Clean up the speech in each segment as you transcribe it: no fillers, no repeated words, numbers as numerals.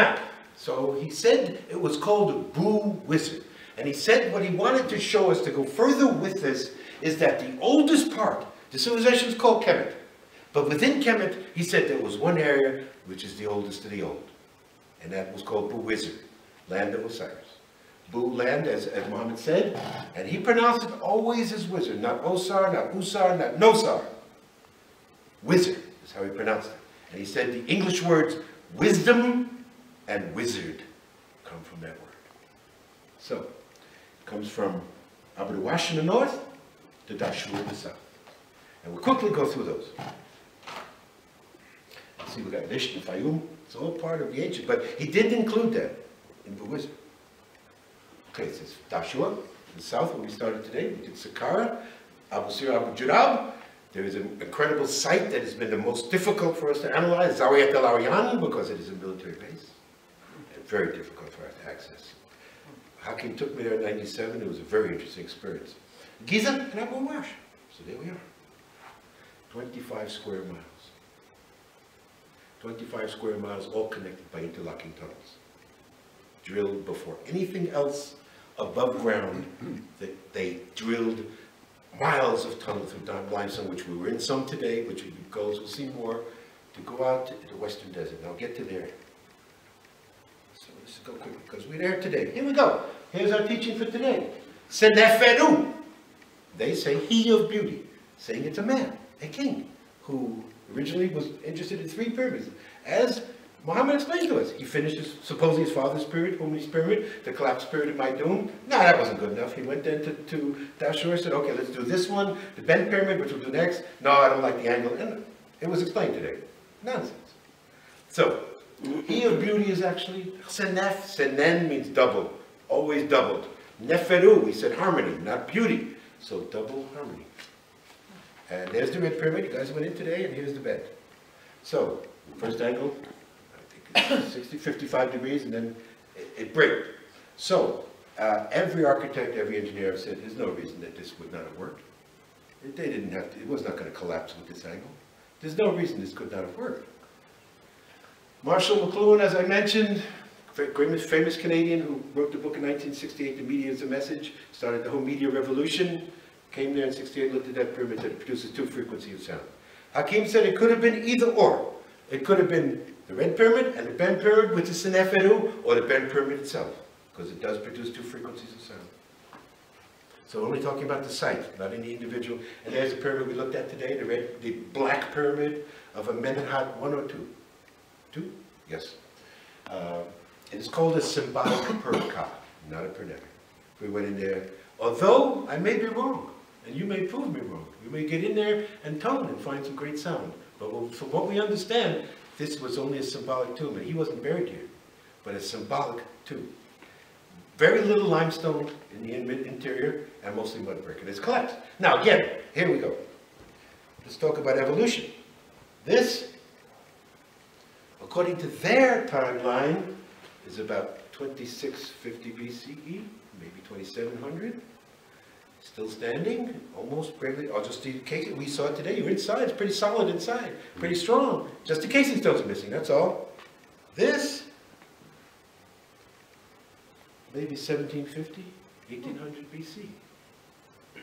map. So he said it was called Boo Wizard. And he said what he wanted to show us to go further with this is that the oldest part, the civilization is called Kemet. But within Kemet, he said there was one area which is the oldest of the old. And that was called Boo Wizard, Land of Osiris. Boo, land, as Muhammad said, and he pronounced it always as wizard, not Osar, not Usar, not Nosar. Wizard is how he pronounced it. And he said the English words wisdom and wizard come from that word. So, it comes from Abu Dhawash in the north to Dashur in the south. And we'll quickly go through those. See, we got Lish and Fayum. It's all part of the ancient, but he didn't include that in the wizard. Okay, it says Dashur in the south, where we started today. We did Saqqara, Abu Sir, Abu Jurab. There is an incredible site that has been the most difficult for us to analyze, Zawiyat al-Ariyan, because it is a military base. And very difficult for us to access. Hakim took me there in '97. It was a very interesting experience. Giza and Abu Wash. So there we are. 25 square miles. 25 square miles, all connected by interlocking tunnels. Drilled before anything else above ground. They drilled miles of tunnels through limestone, which we were in some today, which we'll see more, to go out to the western desert. And I'll get to there. So let's go quickly, because we're there today. Here we go. Here's our teaching for today. Seneferu. They say he of beauty, saying it's a man, a king, who originally was interested in 3 pyramids. As Muhammad explained to us, he finished supposedly his father's pyramid, Humayni's pyramid, the collapsed pyramid of Maidum. No, that wasn't good enough. He went then to Dashur, said, okay, let's do this one, the bent pyramid, which we'll do next. No, I don't like the angle. And it was explained today. Nonsense. So, he of beauty is actually Senef. Senen means double, always doubled. Neferu, we said harmony, not beauty. So double harmony. And there's the red pyramid. You guys went in today, and here's the bed. So, first angle, I think it's 60, 55 degrees, and then it breaks. So, every architect, every engineer said there's no reason that this would not have worked. They didn't have to, it was not going to collapse with this angle. There's no reason this could not have worked. Marshall McLuhan, as I mentioned, famous Canadian who wrote the book in 1968, The Media is a Message, started the whole media revolution, came there in 68, looked at that pyramid that produces 2 frequencies of sound. Hakim said it could have been either or. It could have been the red pyramid and the bent pyramid with the Seneferu, or the bent pyramid itself, because it does produce 2 frequencies of sound. So we're only talking about the site, not any individual. And there's the pyramid we looked at today, the black pyramid of Amenemhat 1 or 2. 2? Yes. It is called a symbolic perka, not a pernemic. We went in there, although I may be wrong, and you may prove me wrong. We may get in there and tone and find some great sound. But from what we understand, this was only a symbolic tomb, and he wasn't buried here, but a symbolic tomb. Very little limestone in the interior, and mostly mud brick, and it's collapsed. Now again, here we go. Let's talk about evolution. This, according to their timeline, is about 2650 BCE, maybe 2700. Still standing, almost bravely. I'll just indicate we saw it today. You're inside, it's pretty solid inside, pretty strong. Just the casing stones are missing, that's all. This, maybe 1750, 1800 BC.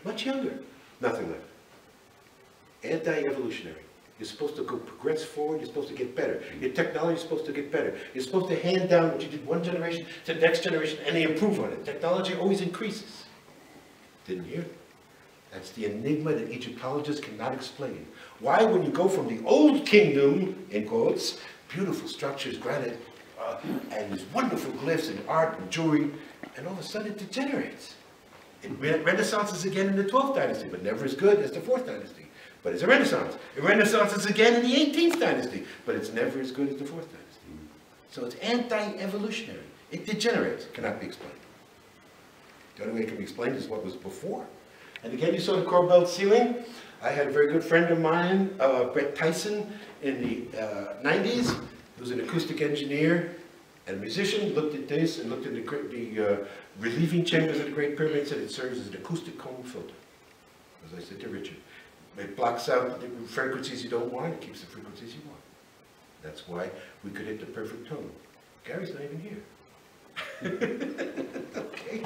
Much younger, nothing left. Anti-evolutionary. You're supposed to go progress forward, you're supposed to get better. Your technology is supposed to get better. You're supposed to hand down what you did one generation to the next generation, and they improve on it. Technology always increases. Didn't hear. That's the enigma that Egyptologists cannot explain. Why, when you go from the old kingdom, in quotes, beautiful structures, granite, and these wonderful glyphs and art and jewelry, and all of a sudden it degenerates. It renaissances again in the 12th dynasty, but never as good as the 4th dynasty. But it's a renaissance. It renaissances again in the 18th dynasty, but it's never as good as the 4th dynasty. So it's anti-evolutionary. It degenerates. It cannot be explained. The only way it can be explained is what was before. And again, you saw the core belt ceiling. I had a very good friend of mine, Brett Tyson, in the 90s. He was an acoustic engineer and a musician. Looked at this and looked at the relieving chambers of the Great Pyramid and said it serves as an acoustic cone filter. As I said to Richard, it blocks out the frequencies you don't want, it keeps the frequencies you want. That's why we could hit the perfect tone. Gary's not even here. Okay.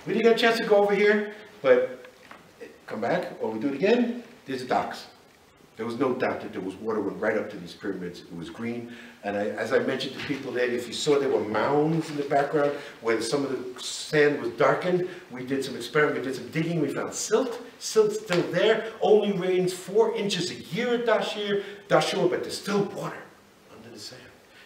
We didn't get a chance to go over here, but come back, or we do it again. There's the docks. There was no doubt that there was water went right up to these pyramids. It was green. And as I mentioned to people there, if you saw there were mounds in the background where some of the sand was darkened, we did some experiment, we did some digging, we found silt. Silt's still there, only rains 4 inches a year at Dashur, but there's still water under the sand.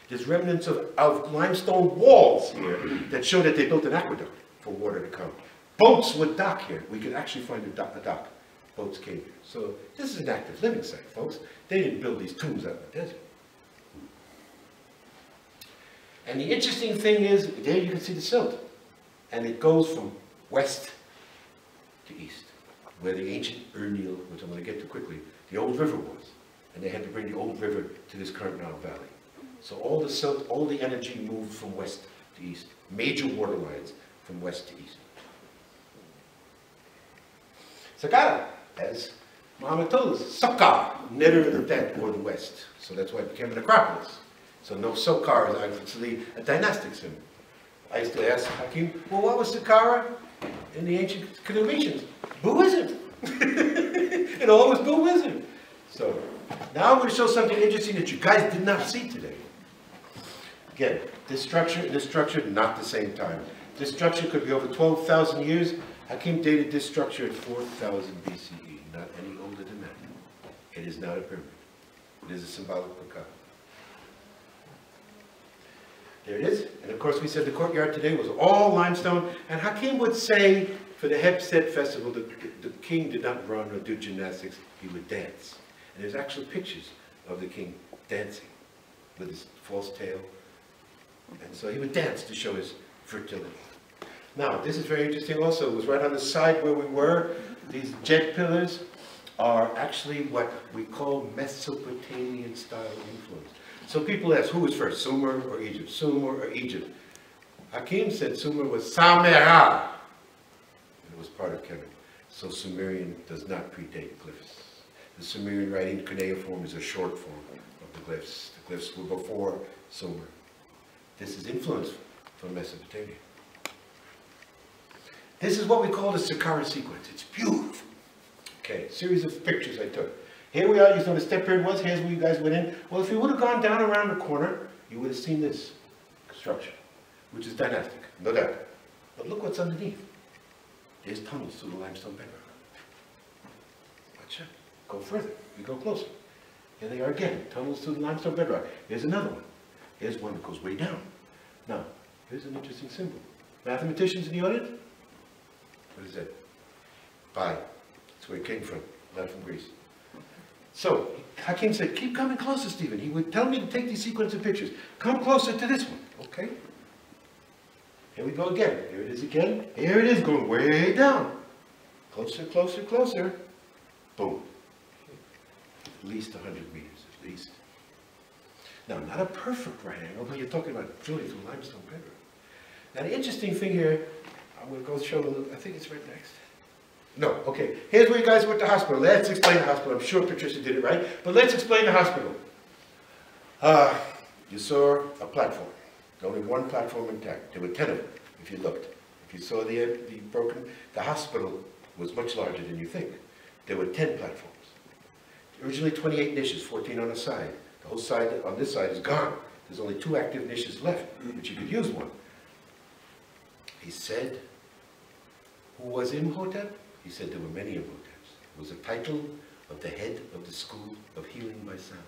There's remnants of limestone walls here that show that they built an aqueduct for water to come. Boats would dock here. We could actually find a dock. Boats came here. So this is an active living site, folks. They didn't build these tombs out in the desert. And the interesting thing is, there you can see the silt. And it goes from west to east, where the ancient Urnil, which I'm going to get to quickly, the old river was. And they had to bring the old river to this current Nile Valley. So all the silt, all the energy moved from west to east. Major water lines from west to east. Saqqara, as Muhammad told us, Saqqara, netter of the dead, or the west. So that's why it became an acropolis. So no Saqqara is actually a dynastic symbol. I used to ask Hakim, well, what was Saqqara in the ancient Phoenicians? Buddhism. It all was Buddhism. So now I'm going to show something interesting that you guys did not see today. Again, this structure and this structure, not the same time. This structure could be over 12,000 years. Hakim dated this structure at 4,000 BCE, not any older than that. It is not a pyramid. It is a symbolic macabre. There it is. And of course we said the courtyard today was all limestone. And Hakim would say for the Hepset festival, the king did not run or do gymnastics, he would dance. And there's actually pictures of the king dancing with his false tail. And so he would dance to show his fertility. Now, this is very interesting also. It was right on the side where we were. These jet pillars are actually what we call Mesopotamian style influence. So people ask, who was first, Sumer or Egypt? Sumer or Egypt? Hakim said Sumer was Samarra. And it was part of Kemet. So Sumerian does not predate glyphs. The Sumerian writing cuneiform is a short form of the glyphs. The glyphs were before Sumer. This is influence from Mesopotamia. This is what we call the Saqqara sequence. It's beautiful. Okay, series of pictures I took. Here we are, you saw the step pyramid was, here's where you guys went in. Well, if you would have gone down around the corner, you would have seen this structure, which is dynastic, no doubt. But look what's underneath. There's tunnels through the limestone bedrock. Watch out. Go further. We go closer. Here they are again, tunnels through the limestone bedrock. Here's another one. Here's one that goes way down. Now, here's an interesting symbol. Mathematicians in the audience? What is that? Pi. That's where it came from. Not from Greece. So, Hakim said, keep coming closer, Stephen. He would tell me to take these sequence of pictures. Come closer to this one. Okay? Here we go again. Here it is again. Here it is going way down. Closer, closer, closer. Boom. At least 100 meters, at least. Now, not a perfect right angle, but you're talking about drilling through limestone bedrock. Now, the interesting thing here, I'm going to go show a little, I think it's right next. No, okay. Here's where you guys went to hospital. Let's explain the hospital. I'm sure Patricia did it right, but let's explain the hospital. You saw a platform. Only one platform intact. There were 10 of them, if you looked. If you saw the hospital was much larger than you think. There were 10 platforms. Originally 28 niches, 14 on a side. The whole side on this side is gone. There's only 2 active niches left, but you could use one. He said, who was Imhotep? He said there were many Imhoteps. It was a title of the head of the school of healing by sound.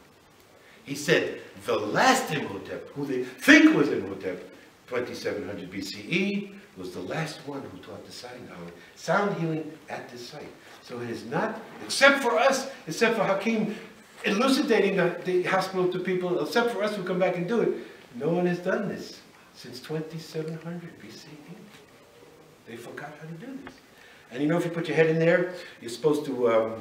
He said the last Imhotep, who they think was Imhotep, 2700 BCE, was the last one who taught the sound healing at this site. So it is not, except for us, except for Hakim elucidating the hospital to people, except for us who come back and do it, no one has done this since 2700 BCE. They forgot how to do this. And you know, if you put your head in there, you're supposed to,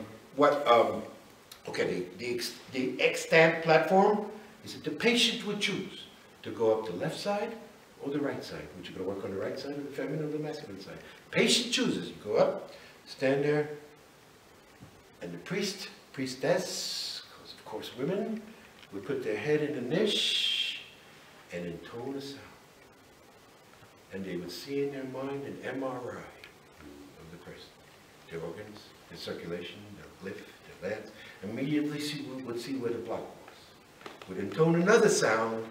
the extant platform is that the patient would choose to go up the left side or the right side. Would you go to work on the right side or the feminine or the masculine side? Patient chooses. You go up, stand there, and the priestess, because of course women, would put their head in the niche, and intone a sound. And they would see in their mind an MRI of the person, their organs, their circulation, their glyph, their lance. Immediately would see where the block was. Would intone another sound,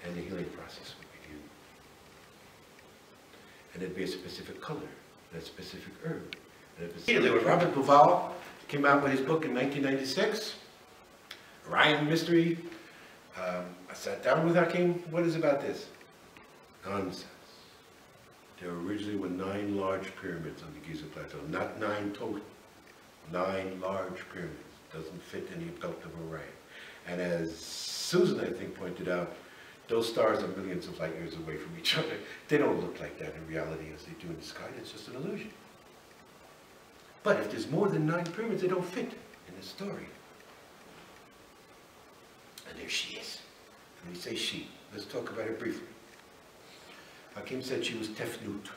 and the healing process would begin. And it'd be a specific color, and a specific herb. And immediately, when Robert Bauval came out with his book in 1996, Orion Mystery, I sat down with Hakim. What is about this? Nonsense. There originally were 9 large pyramids on the Giza Plateau, not 9 total. 9 large pyramids. Doesn't fit any belt of Orion. And as Susan, I think, pointed out, those stars are millions of light years away from each other. They don't look like that in reality as they do in the sky. It's just an illusion. But if there's more than 9 pyramids, they don't fit in the story. And there she is. And we say she. Let's talk about her briefly. Hakim said she was Tefnut.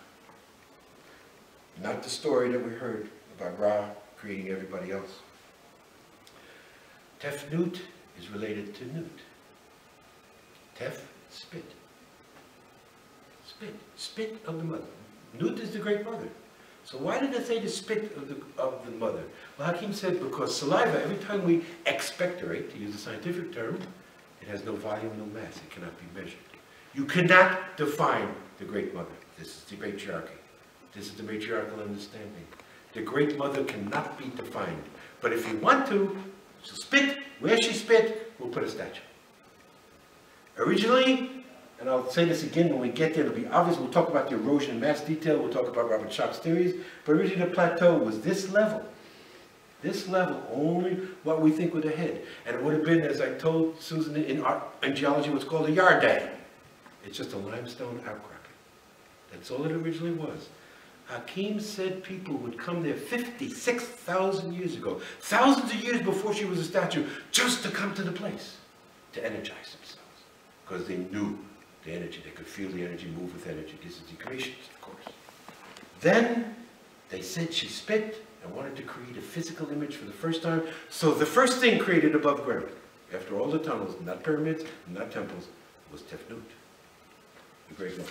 Not the story that we heard about Ra creating everybody else. Tefnut is related to Nut. Tef, spit. Spit. Spit of the mother. Nut is the great mother. So why did I say the spit of the mother? Well, Hakim said because saliva, every time we expectorate, to use a scientific term, it has no volume, no mass. It cannot be measured. You cannot define the great mother. This is the patriarchy. This is the matriarchal understanding. The great mother cannot be defined. But if you want to, so spit, where she spit, we'll put a statue. Originally, and I'll say this again when we get there, it'll be obvious, we'll talk about the erosion and mass detail, we'll talk about Robert Schoch's theories, but originally the plateau was this level, only what we think with the head. And it would have been, as I told Susan, in geology, what's called a yard dam. It's just a limestone outcropping. That's all it originally was. Hakim said people would come there 56,000 years ago, thousands of years before she was a statue, just to come to the place, to energize themselves. Because they knew the energy, they could feel the energy, move with energy. This is the creations, of course. Then they said she spit and wanted to create a physical image for the first time. So the first thing created above ground, after all the tunnels, not pyramids, not temples, was Tefnut, the great one.